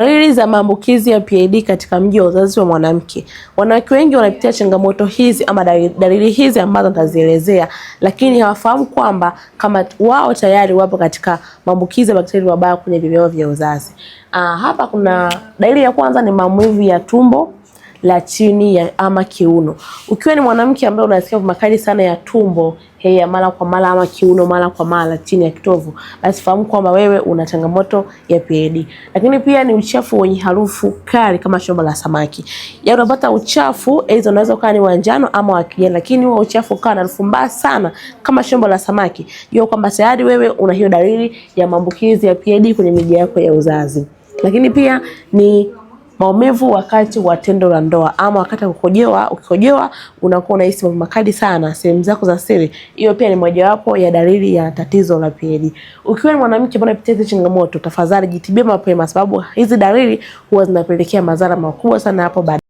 Dalili za maambukizi ya PID katika mji wa uzazi wa mwanamke. Wanawake wengi wanapitia changamoto hizi ama dalili hizi ambazo nitazielezea, lakini hawafahamu kwamba kama wao tayari wapo katika maambukizi ya bakteria wabaya kwenye via vya uzazi. Hapa kuna dalili ya kwanza ni maumivu ya tumbo la chini ama kiuno. Ukiwa ni mwanamke ambaye unasikia makali sana ya tumbo, ya mara kwa mara ama kiuno mara kwa mara chini ya kitovu, basi fahamu kwamba wewe una changamoto ya PID. Lakini pia ni uchafu wenye harufu kali kama shombo la samaki. Unapata uchafu hizo unaweza kuwa ni wa njano ama wa kijani, lakini huo uchafu ukawa na harufu mbaya sana kama shombo la samaki, jua kwamba tayari wewe una hiyo dalili ya maambukizi ya PID kwenye miji yako ya uzazi. Lakini pia ni maumivu wakati wa tendo la ndoa ama wakati ukikojoa unakuwa unahisi maumivu makali sana sehemu zako za siri. Hiyo pia ni mojawapo ya dalili ya tatizo la PID. Ukiwa ni mwanamke ambaye unapitia hizo changamoto, tafadhali jitibie mapema, sababu hizi dalili huwa zinapelekea madhara makubwa sana hapo baadaye.